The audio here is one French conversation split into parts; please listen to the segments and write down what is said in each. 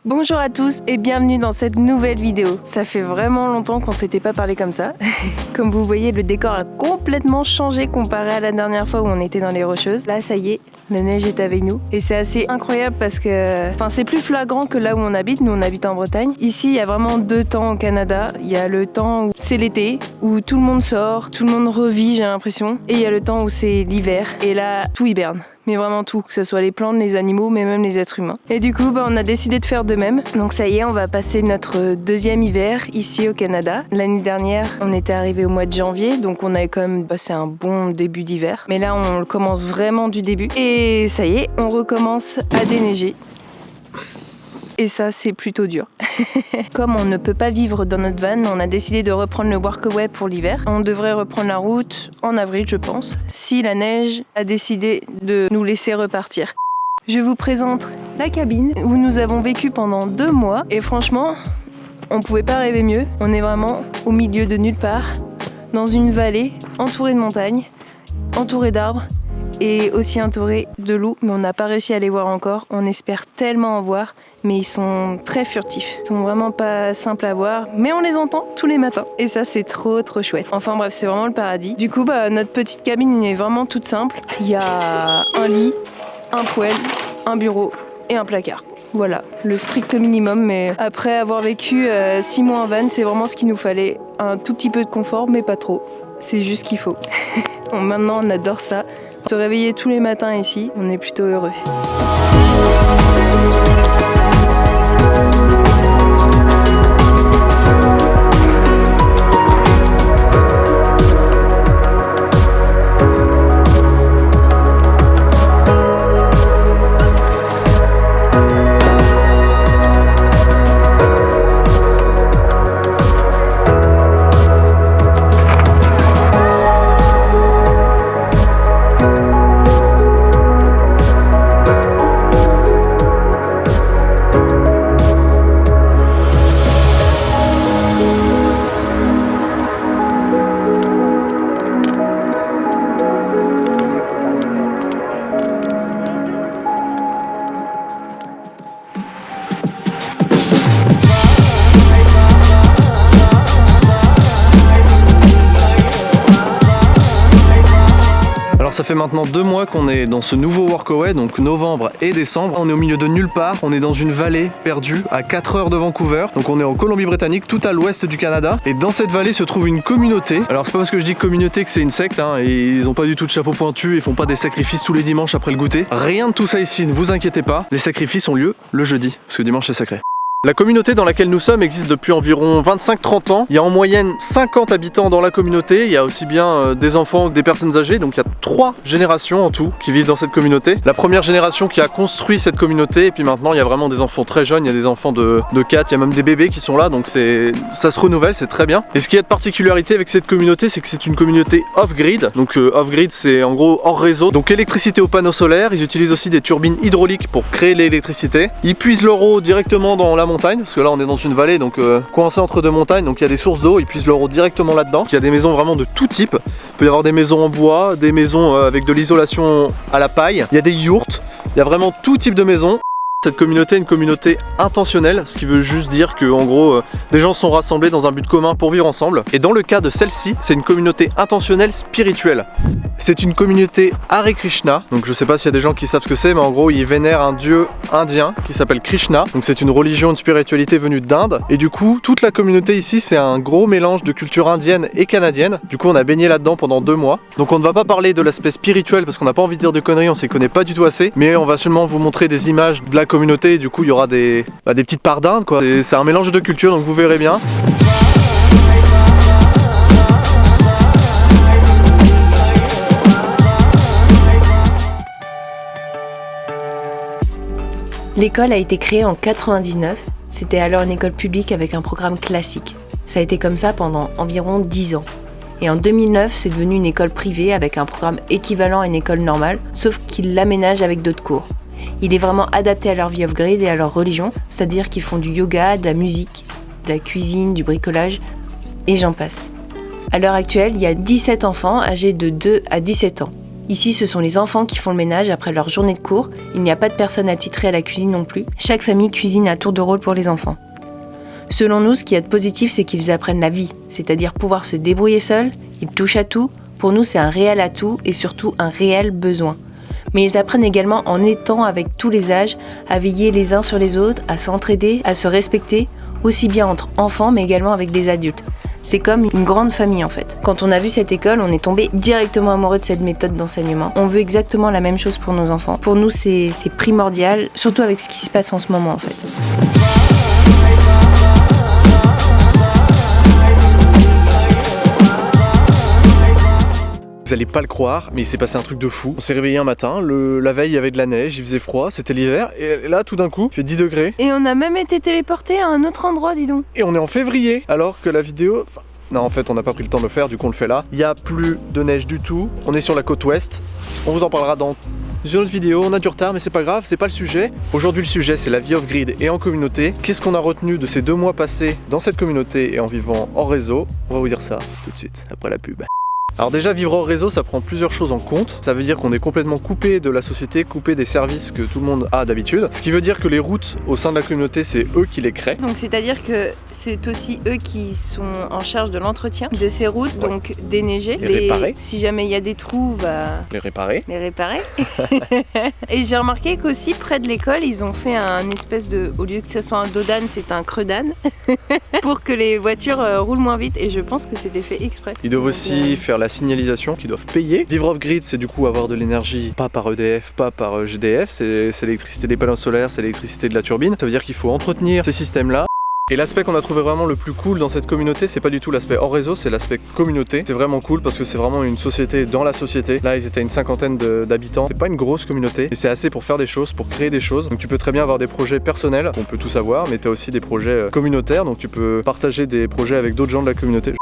Bonjour à tous et bienvenue dans cette nouvelle vidéo. Ça fait vraiment longtemps qu'on s'était pas parlé comme ça. Comme vous voyez, le décor a complètement changé comparé à la dernière fois où on était dans les Rocheuses. Là, ça y est, la neige est avec nous. Et c'est assez incroyable parce que c'est plus flagrant que là où on habite. Nous, on habite en Bretagne. Ici, il y a vraiment deux temps au Canada. Il y a le temps où c'est l'été, où tout le monde sort, tout le monde revit, j'ai l'impression. Et il y a le temps où c'est l'hiver. Et là, tout hiberne. Mais vraiment tout, que ce soit les plantes, les animaux, mais même les êtres humains. Et du coup, on a décidé de faire de même. Donc ça y est, on va passer notre deuxième hiver ici au Canada. L'année dernière, on était arrivé au mois de janvier, donc on avait quand même passé un bon début d'hiver. Mais là, on commence vraiment du début. Et ça y est, on recommence à déneiger. Et ça, c'est plutôt dur. Comme on ne peut pas vivre dans notre van, on a décidé de reprendre le Workaway pour l'hiver. On devrait reprendre la route en avril, je pense, si la neige a décidé de nous laisser repartir. Je vous présente la cabine où nous avons vécu pendant 2 mois. Et franchement, on pouvait pas rêver mieux. On est vraiment au milieu de nulle part, dans une vallée entourée de montagnes, entourée d'arbres, et aussi entouré de loups, mais on n'a pas réussi à les voir encore. On espère tellement en voir, mais ils sont très furtifs. Ils sont vraiment pas simples à voir, mais on les entend tous les matins. Et ça, c'est trop chouette. Enfin bref, c'est vraiment le paradis. Du coup, notre petite cabine est vraiment toute simple. Il y a un lit, un poêle, un bureau et un placard. Voilà, le strict minimum, mais après avoir vécu 6 mois en van, c'est vraiment ce qu'il nous fallait. Un tout petit peu de confort, mais pas trop. C'est juste ce qu'il faut. Maintenant, on adore ça. Se réveiller tous les matins ici, on est plutôt heureux. Ça fait maintenant 2 mois qu'on est dans ce nouveau Workaway, donc novembre et décembre. On est au milieu de nulle part, on est dans une vallée perdue à 4 heures de Vancouver. Donc on est en Colombie-Britannique, tout à l'ouest du Canada. Et dans cette vallée se trouve une communauté. Alors c'est pas parce que je dis communauté que c'est une secte, et ils ont pas du tout de chapeau pointu, ils font pas des sacrifices tous les dimanches après le goûter. Rien de tout ça ici, ne vous inquiétez pas. Les sacrifices ont lieu le jeudi, parce que dimanche c'est sacré. La communauté dans laquelle nous sommes existe depuis environ 25-30 ans. Il y a en moyenne 50 habitants dans la communauté. Il y a aussi bien des enfants que des personnes âgées. Donc il y a 3 générations en tout qui vivent dans cette communauté. La première génération qui a construit cette communauté. Et puis maintenant il y a vraiment des enfants très jeunes. Il y a des enfants de 4, il y a même des bébés qui sont là. Donc ça se renouvelle, c'est très bien. Et ce qui est de particularité avec cette communauté, c'est que c'est une communauté off-grid. Donc off-grid, c'est en gros hors réseau. Donc électricité aux panneaux solaires. Ils utilisent aussi des turbines hydrauliques pour créer l'électricité. Ils puisent leur eau directement dans la montagne, parce que là on est dans une vallée, donc coincé entre 2 montagnes, donc il y a des sources d'eau, ils puisent leur eau directement là-dedans. Il y a des maisons vraiment de tout type. Il peut y avoir des maisons en bois, des maisons avec de l'isolation à la paille, il y a des yurts, il y a vraiment tout type de maisons. Cette communauté est une communauté intentionnelle, ce qui veut juste dire que en gros des gens sont rassemblés dans un but commun pour vivre ensemble. Et dans le cas de celle-ci, c'est une communauté intentionnelle spirituelle. C'est une communauté Hare Krishna, donc je sais pas s'il y a des gens qui savent ce que c'est, mais en gros ils vénèrent un dieu indien qui s'appelle Krishna. Donc c'est une religion, une spiritualité venue d'Inde. Et du coup toute la communauté ici c'est un gros mélange de culture indienne et canadienne. Du coup on a baigné là-dedans pendant 2 mois. Donc on ne va pas parler de l'aspect spirituel parce qu'on n'a pas envie de dire de conneries, on s'y connaît pas du tout assez. Mais on va seulement vous montrer des images de la communauté, et du coup il y aura des petites parts d'Inde quoi. C'est un mélange de cultures, donc vous verrez bien. L'école a été créée en 99. C'était alors une école publique avec un programme classique. Ça a été comme ça pendant environ 10 ans. Et en 2009, c'est devenu une école privée avec un programme équivalent à une école normale, sauf qu'ils l'aménagent avec d'autres cours. Il est vraiment adapté à leur vie off-grid et à leur religion, c'est-à-dire qu'ils font du yoga, de la musique, de la cuisine, du bricolage, et j'en passe. À l'heure actuelle, il y a 17 enfants âgés de 2 à 17 ans. Ici, ce sont les enfants qui font le ménage après leur journée de cours. Il n'y a pas de personne attitrée à la cuisine non plus. Chaque famille cuisine à tour de rôle pour les enfants. Selon nous, ce qu'il y a de positif, c'est qu'ils apprennent la vie, c'est-à-dire pouvoir se débrouiller seuls, ils touchent à tout. Pour nous, c'est un réel atout et surtout un réel besoin. Mais ils apprennent également en étant avec tous les âges, à veiller les uns sur les autres, à s'entraider, à se respecter, aussi bien entre enfants mais également avec des adultes. C'est comme une grande famille en fait. Quand on a vu cette école, on est tombé directement amoureux de cette méthode d'enseignement. On veut exactement la même chose pour nos enfants. Pour nous, c'est primordial, surtout avec ce qui se passe en ce moment en fait. Vous allez pas le croire, mais il s'est passé un truc de fou. On s'est réveillé un matin, la veille il y avait de la neige, il faisait froid, c'était l'hiver, et là tout d'un coup, il fait 10 degrés. Et on a même été téléporté à un autre endroit, dis donc. Et on est en février, alors que la vidéo... Non, en fait, on n'a pas pris le temps de le faire, du coup on le fait là. Il n'y a plus de neige du tout, on est sur la côte ouest. On vous en parlera dans une autre vidéo, on a du retard, mais c'est pas grave, c'est pas le sujet. Aujourd'hui, le sujet, c'est la vie off-grid et en communauté. Qu'est-ce qu'on a retenu de ces 2 mois passés dans cette communauté et en vivant hors réseau? On va vous dire ça tout de suite, après la pub. Alors déjà, vivre hors réseau, ça prend plusieurs choses en compte. Ça veut dire qu'on est complètement coupé de la société, coupé des services que tout le monde a d'habitude. Ce qui veut dire que les routes au sein de la communauté, c'est eux qui les créent. Donc c'est-à-dire que c'est aussi eux qui sont en charge de l'entretien de ces routes, ouais. Donc déneiger, les réparer. Si jamais il y a des trous, les réparer. Et j'ai remarqué qu'aussi près de l'école, ils ont fait un espèce de, au lieu que ce soit un dos d'âne, c'est un creux d'âne, pour que les voitures roulent moins vite. Et je pense que c'était fait exprès. Ils doivent aussi faire la signalisation qu'ils doivent payer. Vivre off-grid, c'est du coup avoir de l'énergie, pas par EDF, pas par GDF, c'est l'électricité des panneaux solaires, c'est l'électricité de la turbine. Ça veut dire qu'il faut entretenir ces systèmes-là. Et l'aspect qu'on a trouvé vraiment le plus cool dans cette communauté, c'est pas du tout l'aspect hors réseau, c'est l'aspect communauté. C'est vraiment cool parce que c'est vraiment une société dans la société. Là, ils étaient une 50aine d'habitants. C'est pas une grosse communauté, mais c'est assez pour faire des choses, pour créer des choses. Donc tu peux très bien avoir des projets personnels, on peut tous avoir, mais tu as aussi des projets communautaires, donc tu peux partager des projets avec d'autres gens de la communauté.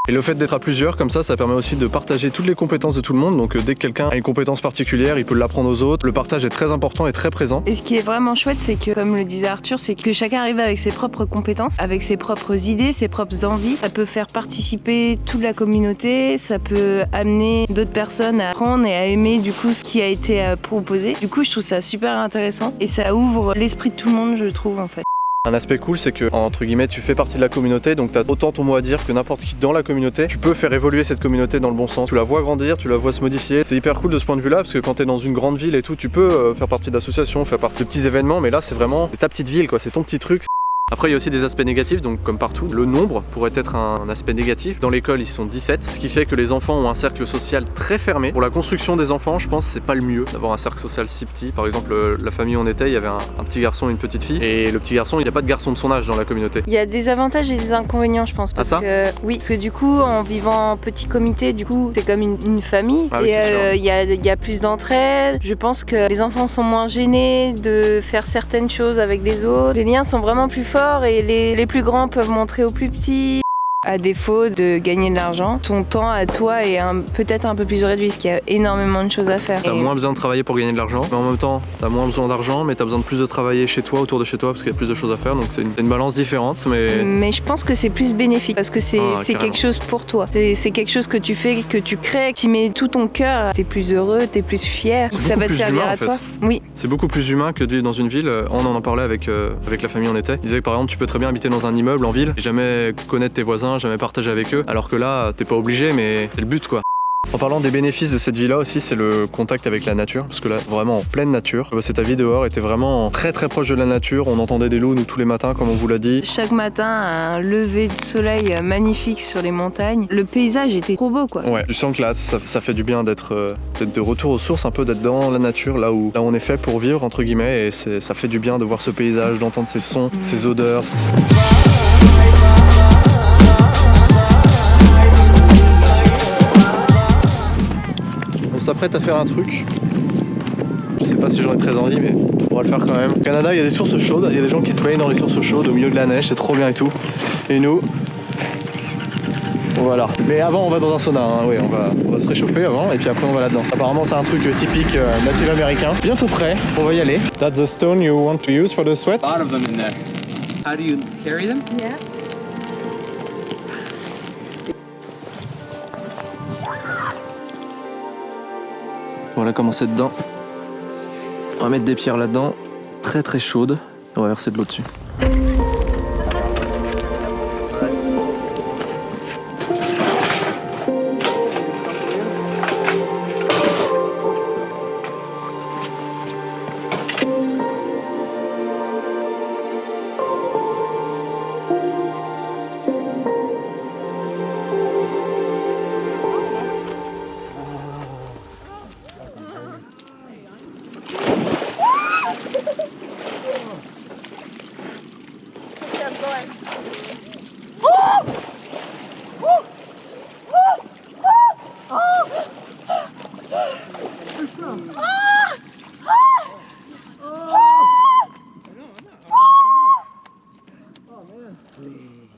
Et le fait d'être à plusieurs, comme ça permet aussi de partager toutes les compétences de tout le monde. Donc dès que quelqu'un a une compétence particulière, il peut l'apprendre aux autres. Le partage est très important et très présent. Et ce qui est vraiment chouette, c'est que, comme le disait Arthur, c'est que chacun arrive avec ses propres compétences, avec ses propres idées, ses propres envies. Ça peut faire participer toute la communauté, ça peut amener d'autres personnes à apprendre et à aimer du coup ce qui a été proposé. Du coup, je trouve ça super intéressant et ça ouvre l'esprit de tout le monde, je trouve en fait. Un aspect cool, c'est que, entre guillemets, tu fais partie de la communauté, donc tu as autant ton mot à dire que n'importe qui dans la communauté. Tu peux faire évoluer cette communauté dans le bon sens. Tu la vois grandir, tu la vois se modifier. C'est hyper cool de ce point de vue-là, parce que quand tu es dans une grande ville et tout, tu peux faire partie d'associations, faire partie de petits événements, mais là, c'est vraiment ta petite ville, quoi. C'est ton petit truc. Après, il y a aussi des aspects négatifs, donc comme partout, le nombre pourrait être un aspect négatif. Dans l'école, ils sont 17, ce qui fait que les enfants ont un cercle social très fermé. Pour la construction des enfants, je pense que c'est pas le mieux d'avoir un cercle social si petit. Par exemple, la famille où on était, il y avait un petit garçon et une petite fille. Et le petit garçon, il n'y a pas de garçon de son âge dans la communauté. Il y a des avantages et des inconvénients, je pense. Parce que du coup, en vivant en petit comité, du coup, c'est comme une famille. Ah oui, et il y a plus d'entraide. Je pense que les enfants sont moins gênés de faire certaines choses avec les autres. Les liens sont vraiment plus forts et les plus grands peuvent montrer aux plus petits. À défaut de gagner de l'argent, ton temps à toi est peut-être un peu plus réduit parce qu'il y a énormément de choses à faire. T'as moins besoin de travailler pour gagner de l'argent, mais en même temps, t'as moins besoin d'argent, mais t'as besoin de plus de travailler chez toi, autour de chez toi, parce qu'il y a plus de choses à faire, donc c'est une balance différente. Mais je pense que c'est plus bénéfique, parce que c'est quelque chose pour toi. C'est quelque chose que tu fais, que tu crées, tu mets tout ton cœur, t'es plus heureux, t'es plus fier, ça va te servir à toi. Oui. C'est beaucoup plus humain que de vivre dans une ville. On en parlait avec la famille où on était. Ils disaient que par exemple, tu peux très bien habiter dans un immeuble en ville et jamais connaître tes voisins, jamais partager avec eux, alors que là t'es pas obligé, mais c'est le but quoi. En parlant des bénéfices de cette vie-là aussi, c'est le contact avec la nature, parce que là, vraiment en pleine nature. Ta vie dehors était vraiment très très proche de la nature. On entendait des loups, nous, tous les matins, comme on vous l'a dit. Chaque matin, un lever de soleil magnifique sur les montagnes. Le paysage était trop beau, quoi. Ouais, tu sens que là, ça fait du bien d'être de retour aux sources, un peu d'être dans la nature, là où on est fait pour vivre, entre guillemets, et ça fait du bien de voir ce paysage, d'entendre ces sons, ces odeurs. On s'apprête à faire un truc. Je sais pas si j'en ai très envie, mais on va le faire quand même. Au Canada, il y a des sources chaudes, il y a des gens qui se baignent dans les sources chaudes au milieu de la neige, c'est trop bien et tout. Et nous, voilà. Mais avant, on va dans un sauna, hein. Oui, on va se réchauffer avant, et puis après on va là-dedans. Apparemment, c'est un truc typique natif américain. Bientôt prêt, on va y aller. That's the stone you want to use for the sweat? A lot of them in there. How do you carry them? Yeah. Voilà comment c'est dedans. On va mettre des pierres là-dedans, très très chaudes. On va verser de l'eau dessus.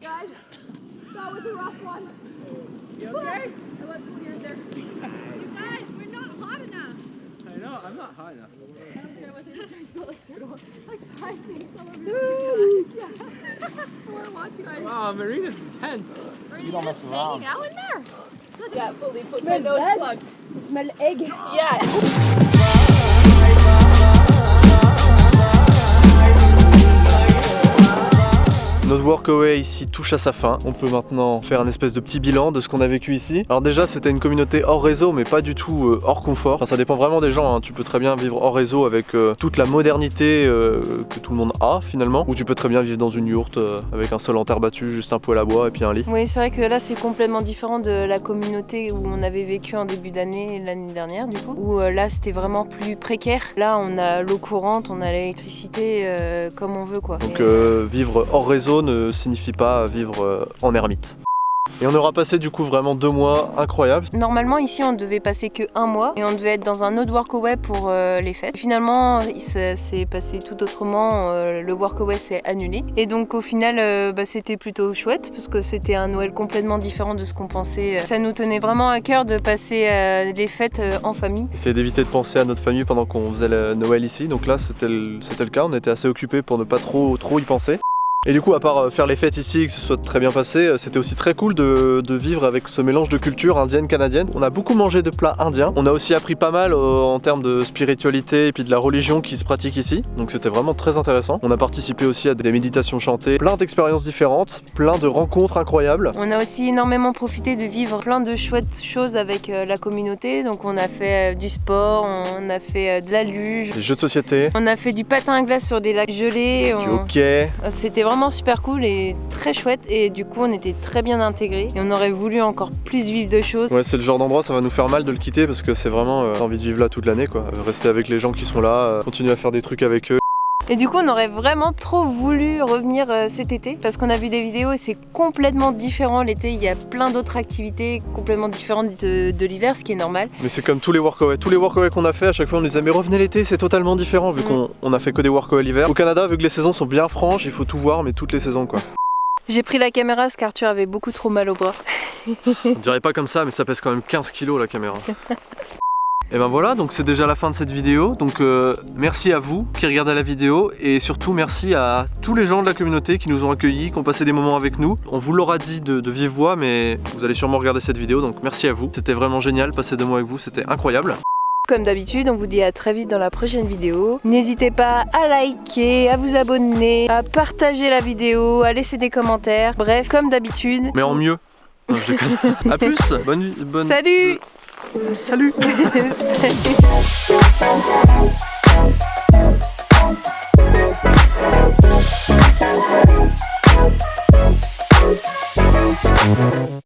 Guys, that was a rough one. You okay? I went weird there. You guys, we're not hot enough. I know, I'm not high enough. I don't care what they're saying, but like five things all over your face. Yeah. I want to watch you guys. Wow, Marina's intense. You don't mess around. Hanging out in there. Yeah, fully put my nose plugged. You smell egg. Yeah. Notre workaway ici touche à sa fin. On peut maintenant faire un espèce de petit bilan de ce qu'on a vécu ici. Alors déjà c'était une communauté hors réseau mais pas du tout hors confort. Enfin, ça dépend vraiment des gens, hein. Tu peux très bien vivre hors réseau avec toute la modernité que tout le monde a finalement. Ou tu peux très bien vivre dans une yourte avec un sol en terre battue, juste un poêle à bois et puis un lit. Oui, c'est vrai que là c'est complètement différent de la communauté où on avait vécu en début d'année, l'année dernière du coup. Où là c'était vraiment plus précaire. Là on a l'eau courante, on a l'électricité comme on veut quoi. Donc vivre hors réseau ne signifie pas vivre en ermite. Et on aura passé du coup vraiment 2 mois incroyables. Normalement ici on devait passer que 1 mois et on devait être dans un autre workaway pour les fêtes. Finalement ça s'est passé tout autrement, le workaway s'est annulé. Et donc au final c'était plutôt chouette parce que c'était un Noël complètement différent de ce qu'on pensait. Ça nous tenait vraiment à cœur de passer les fêtes en famille. Essayer d'éviter de penser à notre famille pendant qu'on faisait le Noël ici. Donc là c'était le cas, on était assez occupés pour ne pas trop y penser. Et du coup, à part faire les fêtes ici, que ce soit très bien passé, c'était aussi très cool de vivre avec ce mélange de culture indienne, canadienne. On a beaucoup mangé de plats indiens. On a aussi appris pas mal en termes de spiritualité et puis de la religion qui se pratique ici. Donc c'était vraiment très intéressant. On a participé aussi à des méditations chantées, plein d'expériences différentes, plein de rencontres incroyables. On a aussi énormément profité de vivre plein de chouettes choses avec la communauté. Donc on a fait du sport, on a fait de la luge, Des jeux de société, on a fait du patin à glace sur des lacs gelés. du hockey. C'était vraiment super cool et très chouette et du coup on était très bien intégrés et on aurait voulu encore plus vivre de choses. Ouais, c'est le genre d'endroit, ça va nous faire mal de le quitter parce que c'est vraiment t'as envie de vivre là toute l'année quoi. Rester avec les gens qui sont là, continuer à faire des trucs avec eux. Et du coup on aurait vraiment trop voulu revenir cet été parce qu'on a vu des vidéos et c'est complètement différent l'été. Il y a plein d'autres activités complètement différentes de l'hiver, ce qui est normal. Mais c'est comme tous les workaways. Tous les workaways qu'on a fait, à chaque fois on nous disait mais revenez l'été, c'est totalement différent vu qu'on a fait que des workaways l'hiver. Au Canada, vu que les saisons sont bien franches, il faut tout voir mais toutes les saisons quoi. J'ai pris la caméra parce qu'Arthur avait beaucoup trop mal au bras. On dirait pas comme ça mais ça pèse quand même 15 kilos la caméra. Et ben voilà, donc c'est déjà la fin de cette vidéo. Donc merci à vous qui regardez la vidéo et surtout merci à tous les gens de la communauté qui nous ont accueillis, qui ont passé des moments avec nous. On vous l'aura dit de vive voix mais vous allez sûrement regarder cette vidéo donc merci à vous. C'était vraiment génial, passer 2 mois avec vous, c'était incroyable. Comme d'habitude, on vous dit à très vite dans la prochaine vidéo. N'hésitez pas à liker, à vous abonner, à partager la vidéo, à laisser des commentaires. Bref, comme d'habitude. Mais en mieux. Non, je déconne. A plus. Bonne... Salut. Salut. Salut.